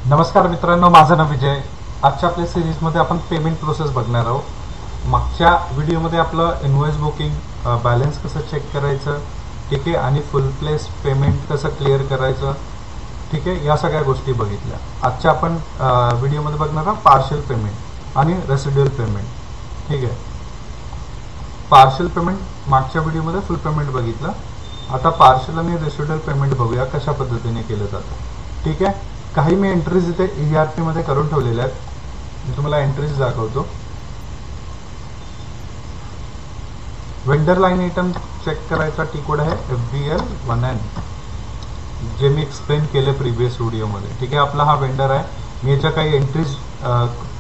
नमस्कार मित्रांनो, माझं नाव विजय. आजच्या आपल्या सिरीजमध्ये आपण पेमेंट प्रोसेस बघणार आहोत. मागच्या व्हिडिओमध्ये आपलं इनवॉइस बुकिंग, बॅलन्स कसं चेक करायचं, ठीक आहे, आणि फुल प्लेस पेमेंट कसं क्लिअर करायचं, ठीक आहे, या सगळ्या गोष्टी बघितल्या. आजच्या आपण व्हिडिओमध्ये बघणार आहोत पार्शियल पेमेंट आणि रेसिड्युअल पेमेंट. ठीक आहे, पार्शियल पेमेंट मागच्या व्हिडिओमध्ये फुल पेमेंट बघितलं. आता पार्शियल आणि रेसिड्युअल पेमेंट बघूया कशा पद्धतीने केलं जातं. ठीक आहे, काही मी एंट्रीज इथे ERP मध्ये करून ठेवलेल्या आहेत. मी तुम्हाला एंट्रीज दाखवतो. वेंडर लाईन आयटम चेक करायचा टी कोड आहे FBL1N, जे मी एक्सप्लेन केले प्रिव्हियस व्हिडिओमध्ये. ठीक आहे, आपला हा वेंडर आहे. मी याच्या काही एंट्रीज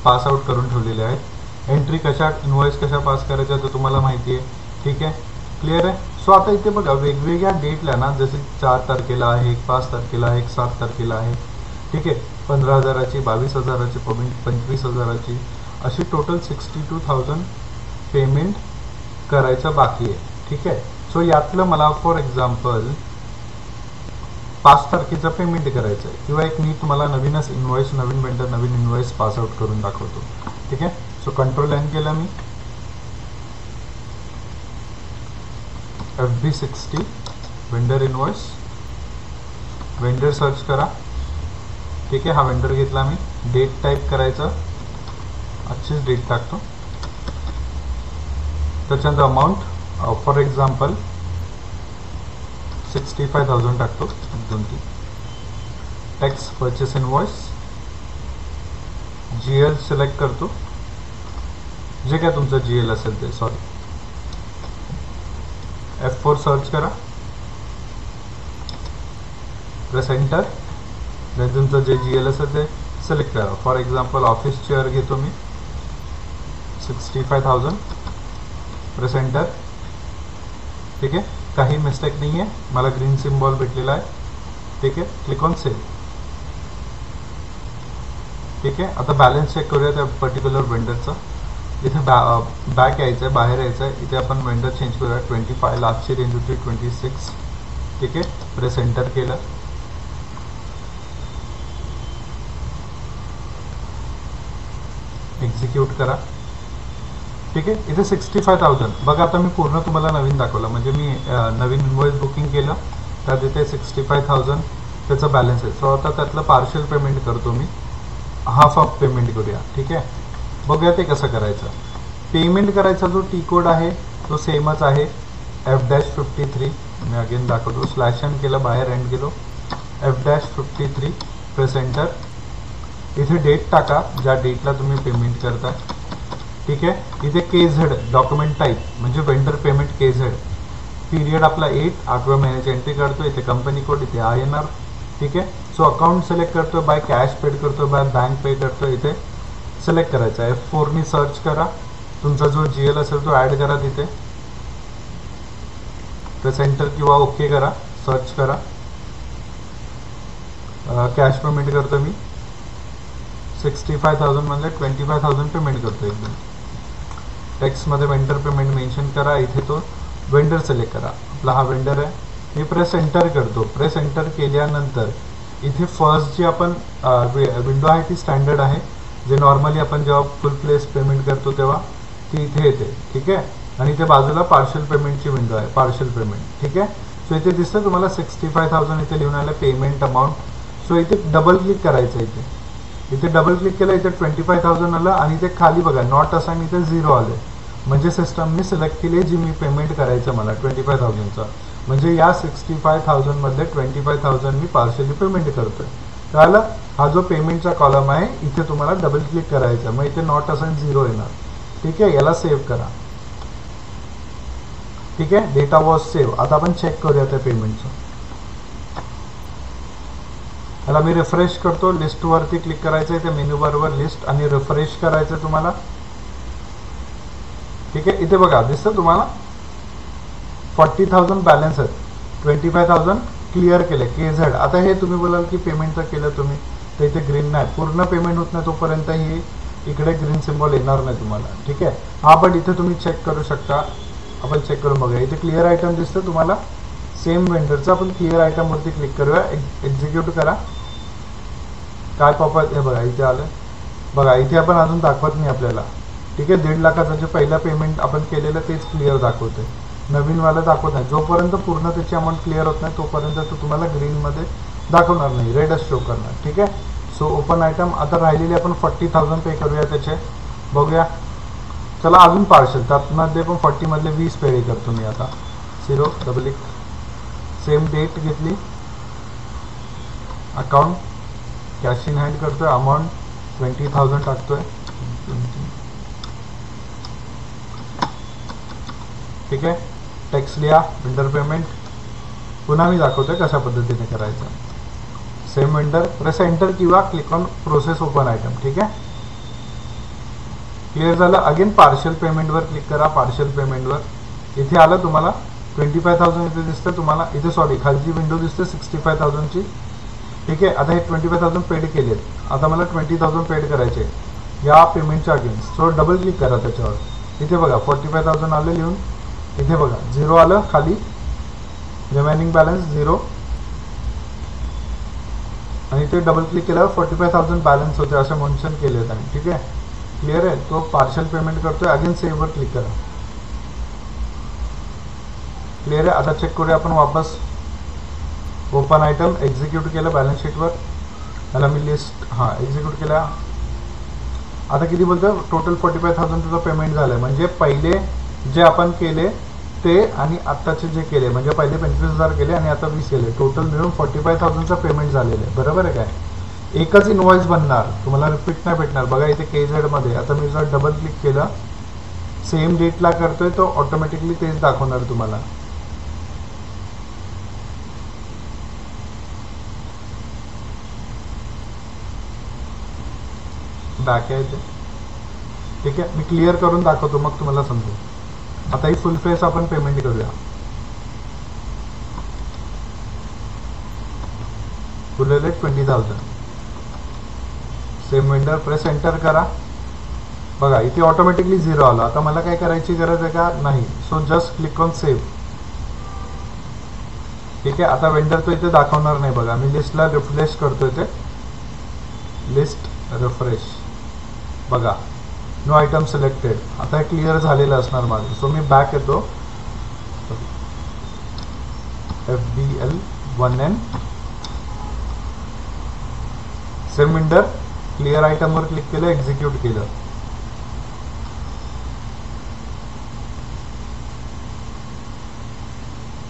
पास आउट करून ठेवलेल्या आहेत. एंट्री कशा, इनवॉइस कशा पास करायच्या ते तुम्हाला माहिती आहे. ठीक आहे, क्लिअर आहे. सो आता इथे बघा, वेगवेगळ्या डेटला ना, जसे 4 तारखेला आहे, 5 तारखेला आहे, 7 तारखेला आहे. ठीक आहे, 15,000ची, 22,000ची पेमेंट, 25,000ची, अशी टोटल 62,000 पेमेंट करायचं बाकी आहे. ठीक आहे, सो यातलं मला फॉर एक्झाम्पल 5 तारखेचं पेमेंट करायचं आहे, किंवा एक मी तुम्हाला नवीनच इनवॉइस, नवीन वेंडर, नवीन इनवॉइस पास आउट करून दाखवतो. ठीक आहे, सो कंट्रोल N केला मी, FB60 vendor invoice, vendor search करा. ठीक आहे, हा वेंडर घेतला मी. डेट टाईप करायचं, आजचीच डेट टाकतो. त्याच्यानंतर अमाऊंट फॉर एक्झाम्पल 65,000 टाकतो. 2-3 tax purchase invoice, GL select करतो, जे काय तुमचं GL असेल ते. सॉरी, F4 सर्च करा, प्रेस एंटर. देन तुमचं जे GL असेल ते सिलेक्ट करा. फॉर एक्झाम्पल ऑफिस चेअर घेतो मी, 65,000, प्रेस एंटर. ठीक आहे, काही मिस्टेक नाही आहे, मला ग्रीन सिम्बॉल भेटलेला आहे. ठीक आहे, क्लिक ऑन सेव्ह. ठीक आहे, आता बॅलन्स चेक करूया त्या पर्टिक्युलर वेंडरचं. इथे बॅक यायचं आहे, बाहेर यायचं आहे. इथे आपण वेंडर चेंज करूया. 25, लास्टची रेंज होती 26. ठीक आहे, प्रेस एंटर केलं. एक्झिक्यूट करा. ठीक आहे, इथे 65,000 बघा. आता मी पूर्ण तुम्हाला नवीन दाखवलं, म्हणजे मी नवीन इनवॉइस बुकिंग केलं, त्यात इथे 65,000 त्याचं बॅलन्स आहे. सो आता त्यातलं पार्शियल पेमेंट करतो मी, हाफ ऑफ पेमेंट करूया. ठीक आहे, बघूया ते कसं करायचं. पेमेंट करायचा जो टी कोड आहे तो सेमच आहे, F-53. मी अगेन दाखवतो. /N केलं, बाहेर एंड गेलो, F-53, प्रेस एंटर. इथे डेट टाका, ज्या डेटला तुम्ही पेमेंट करता. ठीक आहे, इथे KZ डॉक्युमेंट टाईप, म्हणजे वेंडर पेमेंट KZ. पीरियड आपला 8, 8व्या महिन्याची एंट्री करतो. इथे कंपनी कोड, इथे INR. ठीक आहे, सो अकाउंट सिलेक्ट करतो, बाय कॅश पेड करतो, बाय बँक पे करतो. इथे सिलेक्ट करायचा आहे. F4 नी सर्च करा, तुमचा जो GL असेल तो ऍड करा तिथे. प्रेस एंटर किंवा ओके करा, सर्च करा. कॅश पेमेंट करतो मी, 65,000 म्हणजे 25,000 पेमेंट करतो एकदम. टेक्स्टमध्ये वेंडर पेमेंट मेन्शन करा. इथे तो वेंडर सिलेक्ट करा, आपला हा वेंडर आहे. मी प्रेस एंटर करतो. प्रेस एंटर केल्यानंतर इथे फर्स्ट जी आपण विंडो आहे ती स्टँडर्ड आहे, जे नॉर्मली आपण जेव्हा फुल प्लेस पेमेंट करतो तेव्हा ती इथे येते. ठीक आहे, आणि इथे बाजूला पार्शियल पेमेंटची विंडो आहे, पार्शियल पेमेंट. ठीक आहे, सो इथे दिसतं तुम्हाला 65,000 इथे लिहून आलं, पेमेंट अमाऊंट. सो इथे डबल क्लिक करायचं. इथे डबल क्लिक केलं, इथे 25,000 आलं, आणि इथे खाली बघा नॉट असाइन, इथे 0 आले. म्हणजे सिस्टमने सिलेक्ट केली जी मी पेमेंट करायचं मला 25,000चा. म्हणजे या 65,000 मध्ये 25,000 मी पार्शियली पेमेंट करतोय. कळलं? हा जो पेमेंटचा कॉलम आहे इथे तुम्हाला डबल क्लिक करायचं, मग इथे नॉट असाइन 0 येणार. ठीक आहे, याला सेव्ह करा. ठीक आहे, डेटा वॉज सेव्ह. आता आपण चेक करूया त्या पेमेंटचं. याला मी रिफ्रेश करतो. लिस्ट वरती क्लिक करायचं आहे, त्या मेन्यू बारवर लिस्ट, आणि रिफ्रेश करायचं तुम्हाला. ठीक आहे, इथे बघा दिसतं तुम्हाला 40,000 बॅलन्स आहेत, 25,000 क्लिअर केले KZ. आता हे तुम्ही बोलाल की पेमेंटचं केलं तुम्ही, तर इथे ग्रीन नाही, पूर्ण पेमेंट होत नाही तोपर्यंत ही इकडे ग्रीन सिम्बॉल येणार नाही तुम्हाला. ठीक आहे, हा पण इथे तुम्ही चेक करू शकता. आपण चेक करून बघूया. इथे क्लिअर आयटम दिसतं तुम्हाला, सेम वेंडरचा आपण क्लिअर आयटम वरती क्लिक करूया, एक्झिक्यूट करा. काय पॉपअप हे बघा इथे आलं बघा, इथे आपण अजून दाखवत नाही आपल्याला. ठीक आहे, 1.5 लाखाचं जे पहिलं पेमेंट आपण केलेलं तेच क्लिअर दाखवतंय, नवीनवाला दाखवत नाही. जोपर्यंत पूर्ण त्याची अमाऊंट क्लिअर होत नाही तोपर्यंत तो तुम्हाला ग्रीनमध्ये दाखवणार नाही, रेडच शो करणार. ठीक आहे, सो ओपन आयटम. आता राहिलेले आपण 40,000 पे करूया त्याचे, बघूया. चला अजून पार्शल, त्यामध्ये पण 40 मधले 20 पे करतो मी आता. 0 डबल 1 सेम डेट घेतली, अकाउंट कॅश इन हँड करतोय, अमाऊंट 20,000 टाकतोय. ठीक आहे, टॅक्स लिहा, वेंडर पेमेंट. पुन्हा मी दाखवतोय कशा पद्धतीने करायचं. सेम वेंडर, प्रेस एंटर किंवा click on process open item. ठीक आहे, क्लिअर झालं. अगेन पार्शल पेमेंटवर क्लिक करा. पार्शल पेमेंटवर इथे आलं तुम्हाला 25,000 इथे दिसतं तुम्हाला. इथे सॉरी खालची विंडो दिसते 65,000ची. ठीक आहे, आता हे 25,000 पेड केलेत. आता मला 20,000 पेड करायचे या पेमेंटच्या अगेन्स्ट. सो डबल क्लिक करा त्याच्यावर. इथे बघा 45,000 आले लिहून. इथे बघा 0 आलं खाली, रिमेनिंग बॅलन्स 0. आणि ते डबल क्लिक केल्यावर 45,000 बॅलन्स होते असं मेन्शन केले त्यांनी. ठीक आहे, क्लिअर आहे. तो पार्शल पेमेंट करतोय. अगेन सेव्हवर क्लिक करा. क्लिअर आहे. आता चेक करूया आपण वापस. ओपन आयटम एक्झिक्यूट केलं बॅलन्स शीटवर. त्याला मी लिस्ट एक्झिक्यूट केला. आता किती बोलतं, टोटल 45,000 तुझं पेमेंट झालं. म्हणजे पहिले जे आपण केले ते आणि आत्ताचे जे केले, म्हणजे पहिले 25,000 केले आणि आता 20 केले, टोटल मिळून 45,000चं पेमेंट झालेलं आहे. बरोबर आहे काय? एकच इनवॉइस बनणार, तुम्हाला रिपीट नाही भेटणार. बघा इथे KZ मध्ये आता मी जर डबल क्लिक केलं, सेम डेटला करतोय तो ऑटोमॅटिकली तेच दाखवणार तुम्हाला. बॅक आहे ते. ठीक आहे, मी क्लिअर करून दाखवतो मग तुम्हाला समजेल. आता ही फुल फेस आपण पेमेंट करूया. फुलले 20,000. सेम वेंडर, प्रेस एंटर करा. बघा इथे ऑटोमॅटिकली 0 आला. आता मला काय करायची गरज आहे का? नाही. So just click on save. ठीक आहे, आता वेंडर तो इथे दाखवणार नाही. बघा मी लिस्टला रिफ्रेश करतोय, ते लिस्ट रिफ्रेश. बघा नो आयटम सिलेक्टेड. आता हे क्लिअर झालेलं असणार माझं. सो मी बॅक येतो. FBL1N सेम विंडर, क्लिअर आयटमवर क्लिक केलं, एक्झिक्यूट केलं.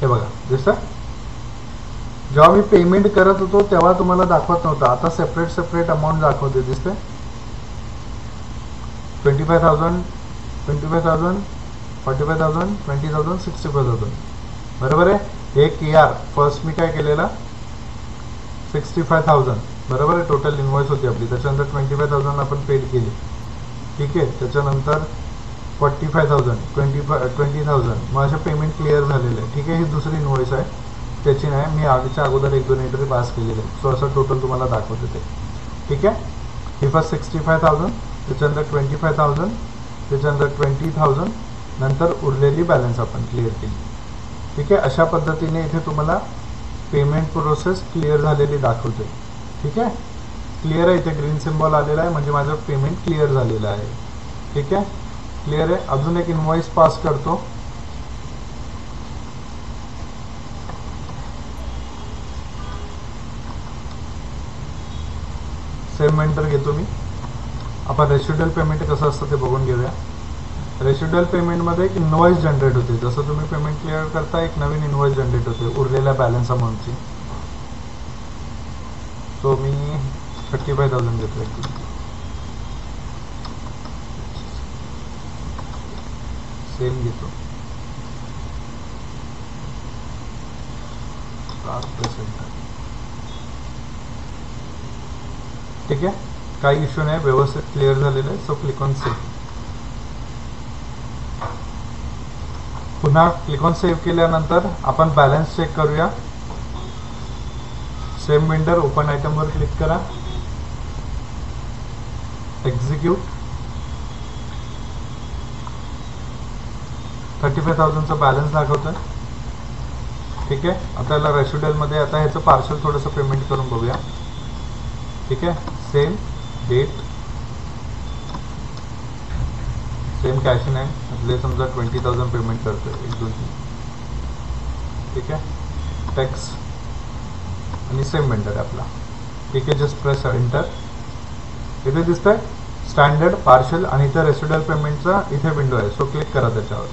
हे बघा दिसतं. जेव्हा मी पेमेंट करत होतो तेव्हा तुम्हाला दाखवत नव्हतं, आता सेपरेट सेपरेट अमाऊंट दाखवते. दिसते 25,000, 25,000, 45,000, 20,000, 65,000. बरोबर आहे. हे KR फर्स्ट मी काय केलेलं 65,000. बरोबर आहे. टोटल इनवॉइस होती आपली. त्याच्यानंतर 25,000 आपण पेड केली. ठीक आहे, त्याच्यानंतर 45,000, 20,000 मग असे पेमेंट क्लिअर झालेलं आहे. ठीक आहे, ही दुसरी इनवॉइस आहे, त्याची नाही. मी आधीच्या अगोदर 1-2 एंट्री पास केलेले आहे. सो असं टोटल तुम्हाला दाखवते ते. ठीक आहे, ही फर्स्ट 65,000, त्याच्यानंतर 25,000, त्याच्यानंतर 20,000, नंतर उरलेली बॅलन्स आपण क्लिअर केली. ठीक आहे, अशा पद्धतीने इथे तुम्हाला पेमेंट प्रोसेस क्लिअर झालेली दाखवते. ठीक आहे, क्लिअर आहे. इथे ग्रीन सिम्बॉल आलेला आहे म्हणजे माझं पेमेंट क्लिअर झालेलं आहे. ठीक आहे, क्लिअर आहे. अजून एक इनवॉइस पास करतो. सेम वेंडर घेतो मी. आपण रेसिड्युअल पेमेंट कसं असतं ते बघून घेऊया. रेसिड्युअल पेमेंटमध्ये एक इनवॉइस जनरेट होते. जसं तुम्ही पेमेंट क्लिअर करता एक नवीन इनवॉइस जनरेट होते उरलेल्या बॅलन्स अमाऊंटची. सो मी 35,000 घेतो. सेम घेतो. ठीक आहे, काही इश्यू नाही, व्यवस्थित क्लिअर झालेलं आहे. So click on save. पुन्हा क्लिक ऑन सेव्ह केल्यानंतर आपण बॅलन्स चेक करूया. सेम वेंडर, ओपन आयटमवर क्लिक करा, एक्झिक्यूट. 35,000चा बॅलन्स दाखवतोय. ठीक आहे, आता याला रेसिड्युअलमध्ये आता ह्याचं पार्सल थोडंसं पेमेंट करून बघूया. ठीक आहे. Same date, same cash in hand, आपले समजा 20,000 पेमेंट करतोय 1 2 3, ठीक आहे. टॅक्स आणि सेम वेंडर आहे आपला, ठीक आहे. Just press enter. इथे दिसतंय स्टँडर्ड, पार्शल आणि इथे रेसिड्युअल पेमेंटचा इथे विंडो आहे, सो क्लिक करा त्याच्यावर,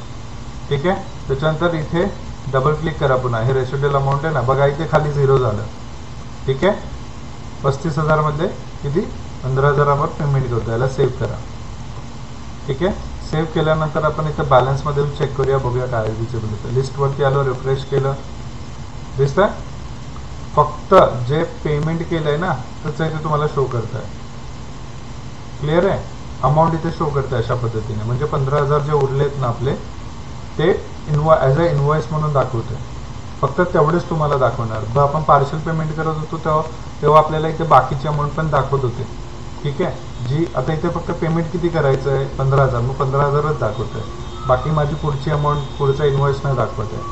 ठीक आहे. त्याच्यानंतर इथे डबल क्लिक करा पुन्हा, हे रेसिड्युअल अमाऊंट आहे ना, बघा इथे खाली 0 झालं, ठीक आहे. 35,000 मध्ये किती 15,000 आपण पेमेंट करतो. याला सेव्ह करा, ठीक आहे. सेव्ह केल्यानंतर आपण इथे बॅलन्स मध्ये चेक करूया, बघूया काय विजिबल होतं. लिस्टवरती आलो, रिफ्रेश केलं, दिसतंय फक्त जे पेमेंट केलंय ना त्याचं इथे तुम्हाला शो करत आहे. क्लिअर आहे. अमाऊंट इथे शो करते अशा पद्धतीने, म्हणजे 15,000 जे उरलेत ना आपले ते ॲज अ इनवॉइस म्हणून दाखवतोय. फक्त तेवढेच तुम्हाला दाखवणार. आपण पार्शल पेमेंट करत होतो तेव्हा आपल्याला इथे बाकीची अमाऊंट पण दाखवत होते, ठीक आहे. जी आता इथे फक्त पेमेंट किती करायचं आहे 15,000, मग 15,000च दाखवतोय. बाकी माझी पुढची अमाऊंट, पुढचा इनवॉइस नाही दाखवत आहे.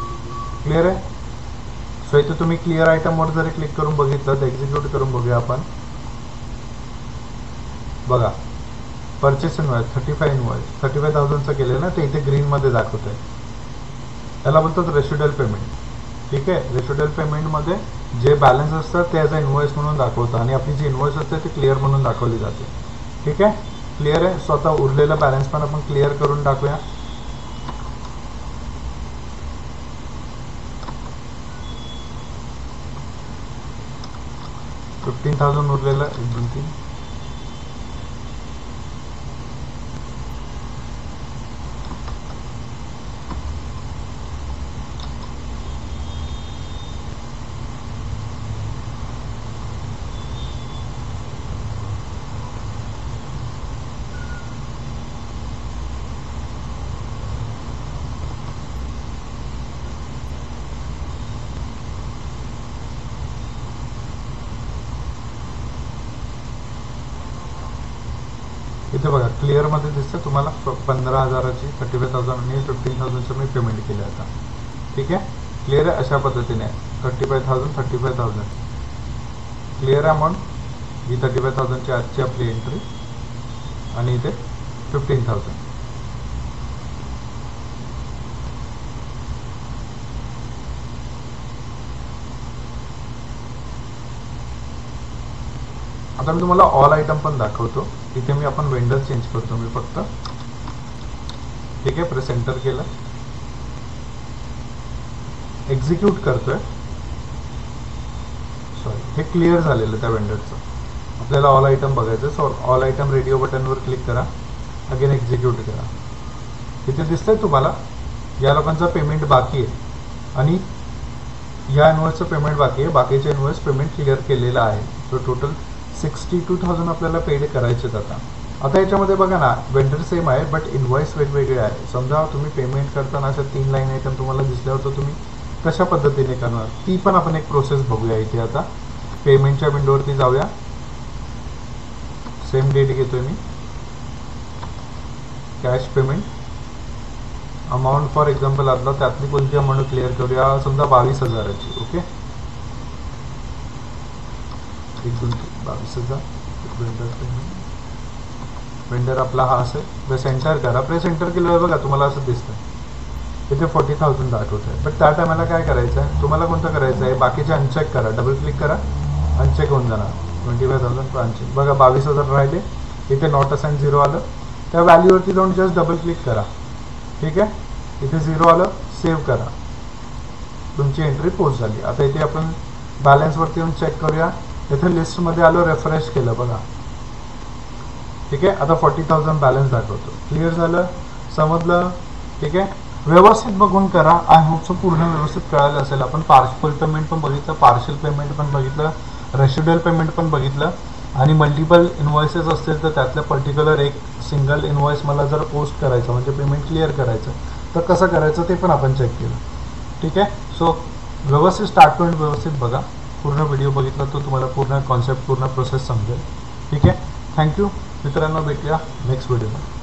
क्लिअर आहे. सो इथे तुम्ही क्लिअर आयटमवर जरी क्लिक करून बघितलं तर एक्झिक्यूट करून बघूया आपण. बघा परचेस इनवॉइस 35,000चं केलं ना, ते इथे ग्रीनमध्ये दाखवत आहे. त्याला बोलतात रेसिड्युअल पेमेंट, ठीक आहे. रेसिड्युअल पेमेंटमध्ये जे बॅलन्स असतात ते ॲज अ इनवॉइस म्हणून दाखवतं आणि आपली जी इनवॉइस असते ती क्लिअर म्हणून दाखवली जाते, ठीक आहे. क्लिअर आहे. सो आता उरलेला बॅलन्स पण आपण क्लिअर करून टाकूया. $15,000 उरलेलं 1 2 3. इथे बघा क्लिअर मध्ये दिसतं तुम्हाला 15,000ची 35,000 आणि 15,000चं मी पेमेंट केलं आता, ठीक आहे. क्लिअर आहे. अशा पद्धतीने 35,000 क्लिअर अमाऊंट, ही 35,000ची आजची आपली एंट्री आणि इथे 15,000. आता मी तुम्हाला ऑल आयटम पण दाखवतो. इथे मी आपण वेंडर चेंज करतो मी फक्त, ठीक आहे. प्रेस एंटर केलं, एक्झिक्यूट करतोय. सॉरी, हे क्लिअर झालेलं त्या वेंडरचं. आपल्याला ऑल आयटम बघायचं. सो ऑल आयटम रेडिओ बटनवर क्लिक करा, अगेन एक्झिक्यूट करा. इथे दिसतंय तुम्हाला या लोकांचं पेमेंट बाकी आहे आणि या इनवॉइसचं पेमेंट बाकी आहे. बाकीचे इनवॉइस पेमेंट क्लिअर केलेलं आहे. सो टोटल 62,000 आपल्याला पेड करायचेत. आता याच्यामध्ये बघा ना, वेंडर सेम आहे बट इनवॉइस वेगवेगळे आहे. समजा तुम्ही पेमेंट करताना अशा 3 लाईन आयटम तुम्हाला दिसल्यावर तर तुम्ही कशा पद्धतीने करणार ती पण आपण एक प्रोसेस बघूया. इथे आता पेमेंटच्या विंडोवरती जाऊया. सेम डेट घेतोय मी, cash payment amount for example आतला त्यातली कोणती अमाऊंट क्लिअर करूया. समजा 22,000ची, ओके. 1 2 3 22,000 वेंडर आपला हा असेल. प्रेस एंटर करा. प्रेस एंटर केल्यावर बघा तुम्हाला असं दिसतं इथे 40,000 दाखवत आहे. बट त्या टायमाला काय करायचं आहे तुम्हाला, कोणतं करायचं आहे, बाकीचे अनचेक करा. डबल क्लिक करा, अनचेक होऊन जाणार. 25,000 अनचेक. बघा 22,000 राहिले. इथे नॉट असाइन 0 आलं. त्या व्हॅल्यूवरती जाऊन जस्ट डबल क्लिक करा, ठीक आहे. इथे 0 आलं, सेव्ह करा. तुमची एंट्री पोस्ट झाली. आता इथे आपण बॅलन्सवरती येऊन चेक करूया. इथे लिस्टमध्ये आलो, रेफ्रेश केलं बघा, ठीक आहे. आता 40,000 बॅलन्स दाखवतो. क्लिअर झालं, समजलं, ठीक आहे. व्यवस्थित बघून करा. आय होप सो पूर्ण व्यवस्थित कळालं असेल. आपण पार्शल पेमेंट पण बघितलं, पार्शल पेमेंट पण बघितलं, रेसिड्युअल पेमेंट पण बघितलं आणि मल्टिपल इनवॉइसेस असतील तर त्यातलं पर्टिक्युलर एक सिंगल इनवॉइस मला जर पोस्ट करायचं म्हणजे पेमेंट क्लिअर करायचं तर कसं करायचं ते पण आपण चेक केलं, ठीक आहे. सो व्यवस्थित स्टार्ट पॉईंट व्यवस्थित बघा. पूर्ण व्हिडिओ बघितला तर तुम्हाला पूर्ण कॉन्सेप्ट, पूर्ण प्रोसेस समजेल, ठीक आहे. थँक्यू मित्रांनो, भेटूया नेक्स्ट व्हिडिओमध्ये.